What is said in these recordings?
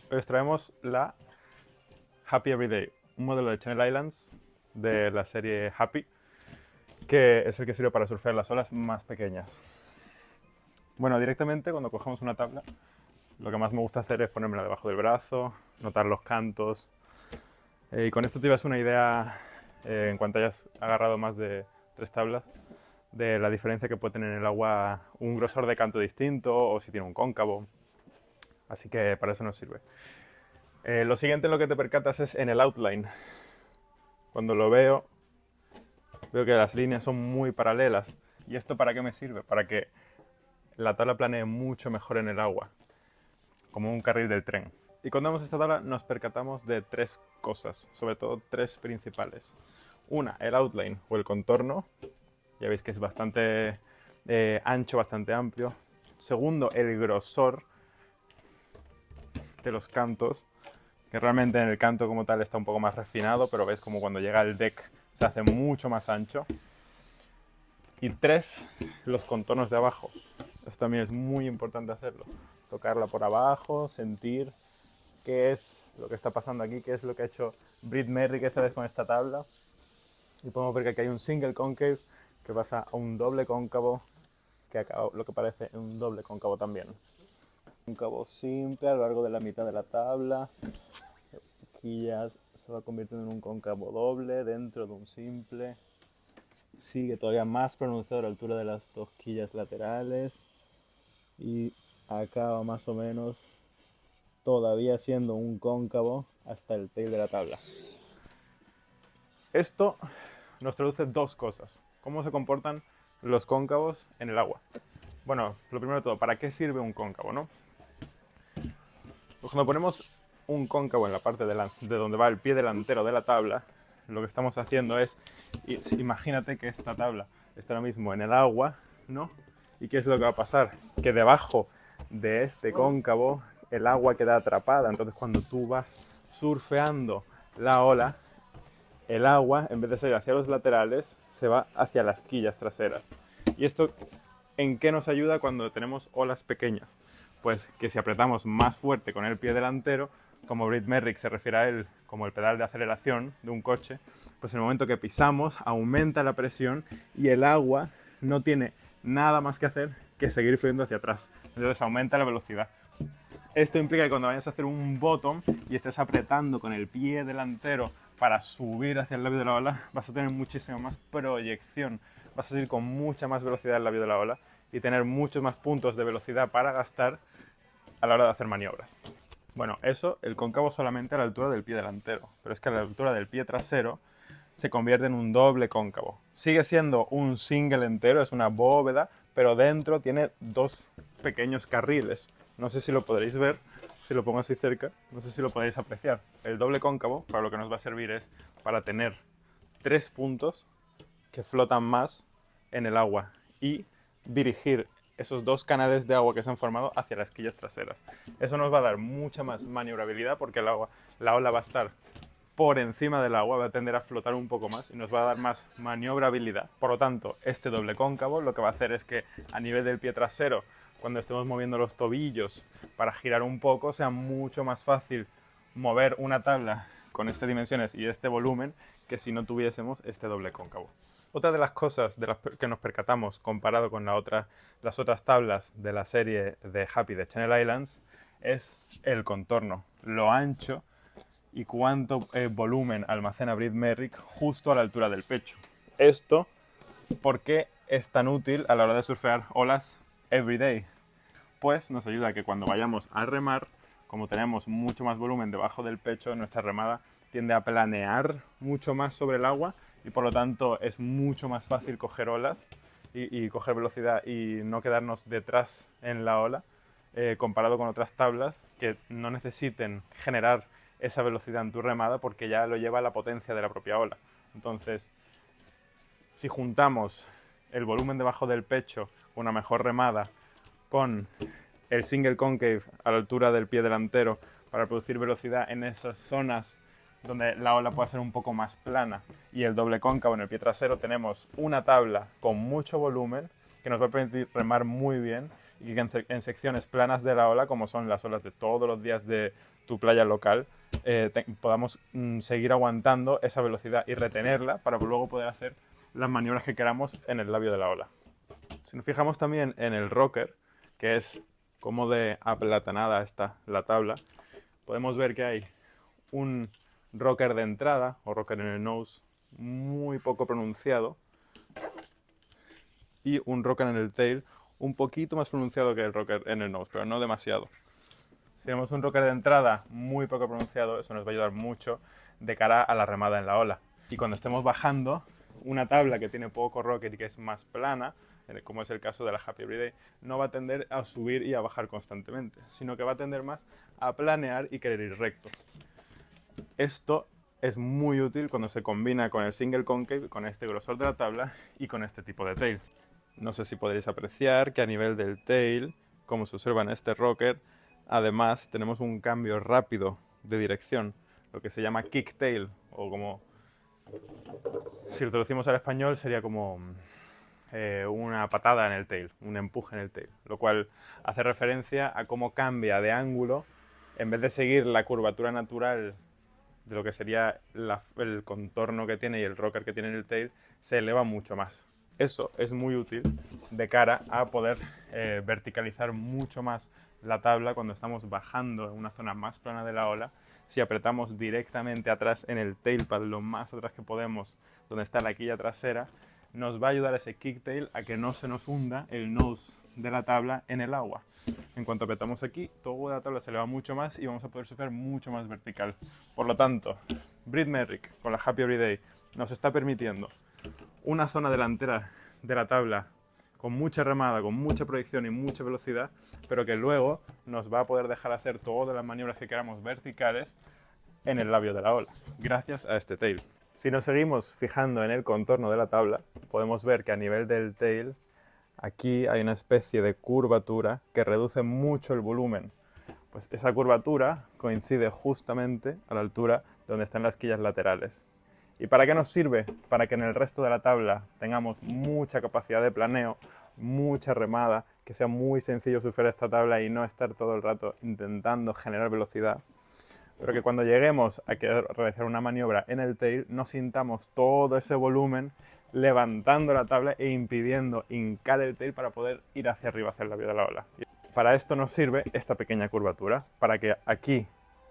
Hoy os traemos la Happy Everyday, un modelo de Channel Islands de la serie Happy, que es el que sirve para surfear las olas más pequeñas. Bueno, directamente cuando cogemos una tabla, lo que más me gusta hacer es ponérmela debajo del brazo, notar los cantos, y con esto te llevas una idea, en cuanto hayas agarrado más de 3 tablas, de la diferencia que puede tener en el agua un grosor de canto distinto o si tiene un cóncavo. Así que para eso nos sirve. Lo siguiente en lo que te percatas es en el outline. Cuando lo veo que las líneas son muy paralelas. ¿Y esto para qué me sirve? Para que la tabla planee mucho mejor en el agua, como un carril del tren. Y cuando vemos esta tabla nos percatamos de 3 cosas, sobre todo 3 principales. Una, el outline o el contorno. Ya veis que es bastante ancho, bastante amplio. Segundo, el grosor de los cantos, que realmente en el canto como tal está un poco más refinado, pero ves como cuando llega al deck se hace mucho más ancho. Y 3, los contornos de abajo. Esto también es muy importante hacerlo. Tocarla por abajo, sentir qué es lo que está pasando aquí, qué es lo que ha hecho Brit Merrick esta vez con esta tabla. Y podemos ver que aquí hay un single concave que pasa a un doble cóncavo, que acaba lo que parece un doble cóncavo también. Un cabo simple a lo largo de la mitad de la tabla. Aquí ya se va convirtiendo en un cóncavo doble dentro de un simple. Sigue todavía más pronunciado a la altura de las 2 quillas laterales y acaba más o menos todavía siendo un cóncavo hasta el tail de la tabla. Esto nos traduce 2 cosas. ¿Cómo se comportan los cóncavos en el agua? Bueno, lo primero de todo, ¿para qué sirve un cóncavo, no? Pues cuando ponemos un cóncavo en la parte de donde va el pie delantero de la tabla, lo que estamos haciendo es, imagínate que esta tabla está ahora mismo en el agua, ¿no? ¿Y qué es lo que va a pasar? Que debajo de este cóncavo el agua queda atrapada, entonces cuando tú vas surfeando la ola, el agua, en vez de salir hacia los laterales, se va hacia las quillas traseras. ¿Y esto en qué nos ayuda cuando tenemos olas pequeñas? Pues que si apretamos más fuerte con el pie delantero, como Brit Merrick se refiere a él como el pedal de aceleración de un coche, pues en el momento que pisamos aumenta la presión y el agua no tiene nada más que hacer que seguir fluyendo hacia atrás. Entonces aumenta la velocidad. Esto implica que cuando vayas a hacer un bottom y estés apretando con el pie delantero para subir hacia el labio de la ola, vas a tener muchísima más proyección, vas a subir con mucha más velocidad el labio de la ola y tener muchos más puntos de velocidad para gastar a la hora de hacer maniobras. Bueno, eso, el cóncavo solamente a la altura del pie delantero, pero es que a la altura del pie trasero se convierte en un doble cóncavo. Sigue siendo un single entero, es una bóveda, pero dentro tiene 2 pequeños carriles. No sé si lo podréis ver, si lo pongo así cerca, no sé si lo podéis apreciar. El doble cóncavo, para lo que nos va a servir es para tener 3 puntos que flotan más en el agua y dirigir esos 2 canales de agua que se han formado hacia las quillas traseras. Eso nos va a dar mucha más maniobrabilidad porque la ola va a estar por encima del agua, va a tender a flotar un poco más y nos va a dar más maniobrabilidad. Por lo tanto, este doble cóncavo lo que va a hacer es que a nivel del pie trasero, cuando estemos moviendo los tobillos para girar un poco, sea mucho más fácil mover una tabla con estas dimensiones y este volumen que si no tuviésemos este doble cóncavo. Otra de las cosas de las que nos percatamos comparado con las otras tablas de la serie de Happy de Channel Islands es el contorno, lo ancho y cuánto volumen almacena Brit Merrick justo a la altura del pecho. Esto, ¿por qué es tan útil a la hora de surfear olas everyday? Pues nos ayuda a que cuando vayamos a remar, como tenemos mucho más volumen debajo del pecho, nuestra remada tiende a planear mucho más sobre el agua y por lo tanto es mucho más fácil coger olas y coger velocidad y no quedarnos detrás en la ola, comparado con otras tablas que no necesiten generar esa velocidad en tu remada porque ya lo lleva la potencia de la propia ola. Entonces, si juntamos el volumen debajo del pecho, una mejor remada, con el single concave a la altura del pie delantero para producir velocidad en esas zonas donde la ola puede ser un poco más plana, y el doble cóncavo en el pie trasero, tenemos una tabla con mucho volumen que nos va a permitir remar muy bien y que en secciones planas de la ola, como son las olas de todos los días de tu playa local, podamos seguir aguantando esa velocidad y retenerla para luego poder hacer las maniobras que queramos en el labio de la ola. Si nos fijamos también en el rocker, que es como de aplatanada está la tabla, podemos ver que hay un rocker de entrada, o rocker en el nose, muy poco pronunciado, y un rocker en el tail un poquito más pronunciado que el rocker en el nose, pero no demasiado. Si tenemos un rocker de entrada muy poco pronunciado, eso nos va a ayudar mucho de cara a la remada en la ola. Y cuando estemos bajando, una tabla que tiene poco rocker y que es más plana, como es el caso de la Happy Everyday, no va a tender a subir y a bajar constantemente, sino que va a tender más a planear y querer ir recto. Esto es muy útil cuando se combina con el single concave, con este grosor de la tabla y con este tipo de tail. No sé si podréis apreciar que a nivel del tail, como se observa en este rocker, además tenemos un cambio rápido de dirección, lo que se llama kick tail, o como, si lo traducimos al español, sería como una patada en el tail, un empuje en el tail, lo cual hace referencia a cómo cambia de ángulo, en vez de seguir la curvatura natural de lo que sería el contorno que tiene y el rocker que tiene en el tail, se eleva mucho más. Eso es muy útil de cara a poder verticalizar mucho más la tabla cuando estamos bajando en una zona más plana de la ola. Si apretamos directamente atrás en el tailpad, lo más atrás que podemos, donde está la quilla trasera, nos va a ayudar ese kicktail a que no se nos hunda el nose de la tabla en el agua. En cuanto apretamos aquí, toda la tabla se eleva mucho más y vamos a poder surfear mucho más vertical. Por lo tanto, Brit Merrick con la Happy Everyday nos está permitiendo una zona delantera de la tabla con mucha remada, con mucha proyección y mucha velocidad, pero que luego nos va a poder dejar hacer todas las maniobras que queramos verticales en el labio de la ola, gracias a este tail. Si nos seguimos fijando en el contorno de la tabla, podemos ver que a nivel del tail, aquí hay una especie de curvatura que reduce mucho el volumen. Pues esa curvatura coincide justamente a la altura donde están las quillas laterales. ¿Y para qué nos sirve? Para que en el resto de la tabla tengamos mucha capacidad de planeo, mucha remada, que sea muy sencillo surfear esta tabla y no estar todo el rato intentando generar velocidad. Pero que cuando lleguemos a querer realizar una maniobra en el tail, no sintamos todo ese volumen levantando la tabla e impidiendo hincar el tail para poder ir hacia arriba, hacia el labio de la ola. Para esto nos sirve esta pequeña curvatura, para que aquí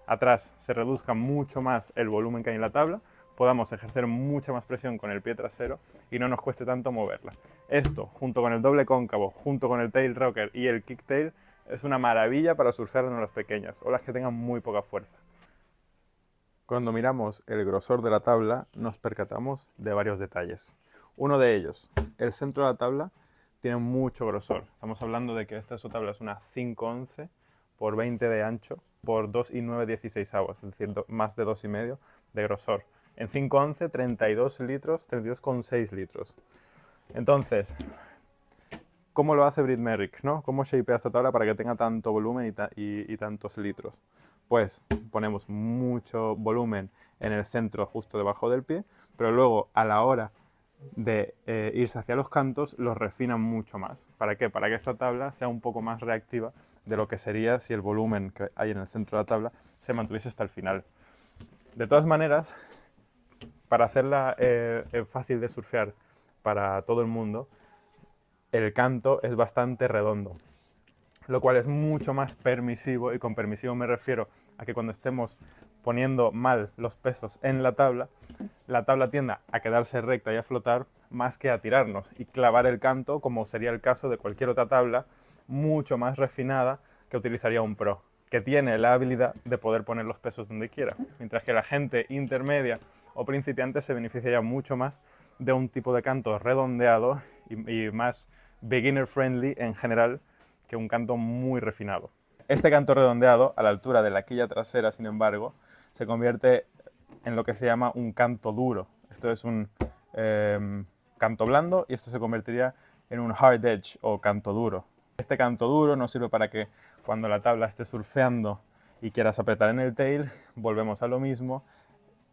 atrás se reduzca mucho más el volumen que hay en la tabla, podamos ejercer mucha más presión con el pie trasero y no nos cueste tanto moverla. Esto, junto con el doble cóncavo, junto con el tail rocker y el kicktail, es una maravilla para surfear en olas pequeñas, olas que tengan muy poca fuerza. Cuando miramos el grosor de la tabla, nos percatamos de varios detalles. Uno de ellos, el centro de la tabla tiene mucho grosor. Estamos hablando de que esta su tabla es una 511 por 20 de ancho por 2,916 es decir, más de 2,5 de grosor. En 511, 32 litros, 32,6 litros. Entonces, ¿cómo lo hace Brit Merrick, ¿no? ¿Cómo shapea esta tabla para que tenga tanto volumen y tantos litros? Pues ponemos mucho volumen en el centro justo debajo del pie, pero luego a la hora de irse hacia los cantos los refinan mucho más. ¿Para qué? Para que esta tabla sea un poco más reactiva de lo que sería si el volumen que hay en el centro de la tabla se mantuviese hasta el final. De todas maneras, para hacerla fácil de surfear para todo el mundo, el canto es bastante redondo, lo cual es mucho más permisivo, y con permisivo me refiero a que cuando estemos poniendo mal los pesos en la tabla tienda a quedarse recta y a flotar más que a tirarnos y clavar el canto, como sería el caso de cualquier otra tabla mucho más refinada que utilizaría un pro, que tiene la habilidad de poder poner los pesos donde quiera, mientras que la gente intermedia o principiante se beneficiaría mucho más de un tipo de canto redondeado y más beginner friendly en general que un canto muy refinado. Este canto redondeado, a la altura de la quilla trasera, sin embargo, se convierte en lo que se llama un canto duro. Esto es un canto blando y esto se convertiría en un hard edge o canto duro. Este canto duro nos sirve para que cuando la tabla esté surfeando y quieras apretar en el tail, volvemos a lo mismo,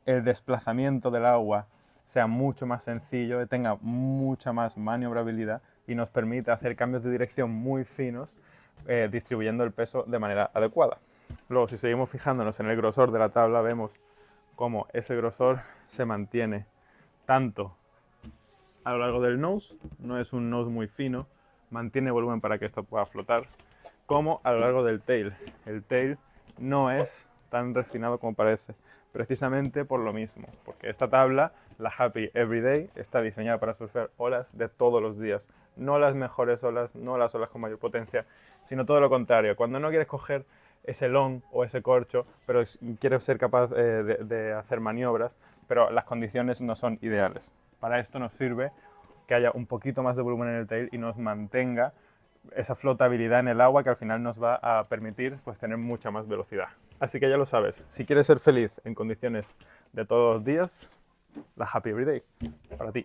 el desplazamiento del agua sea mucho más sencillo, tenga mucha más maniobrabilidad y nos permite hacer cambios de dirección muy finos, distribuyendo el peso de manera adecuada. Luego, si seguimos fijándonos en el grosor de la tabla, vemos cómo ese grosor se mantiene tanto a lo largo del nose, no es un nose muy fino, mantiene volumen para que esto pueda flotar, como a lo largo del tail. El tail no es tan refinado como parece, precisamente por lo mismo, porque esta tabla, la Happy Everyday, está diseñada para surfear olas de todos los días, no las mejores olas, no las olas con mayor potencia, sino todo lo contrario. Cuando no quieres coger ese long o ese corcho, pero quieres ser capaz de hacer maniobras, pero las condiciones no son ideales. Para esto nos sirve que haya un poquito más de volumen en el tail y nos mantenga esa flotabilidad en el agua que al final nos va a permitir pues, tener mucha más velocidad. Así que ya lo sabes, si quieres ser feliz en condiciones de todos los días, la Happy Everyday para ti.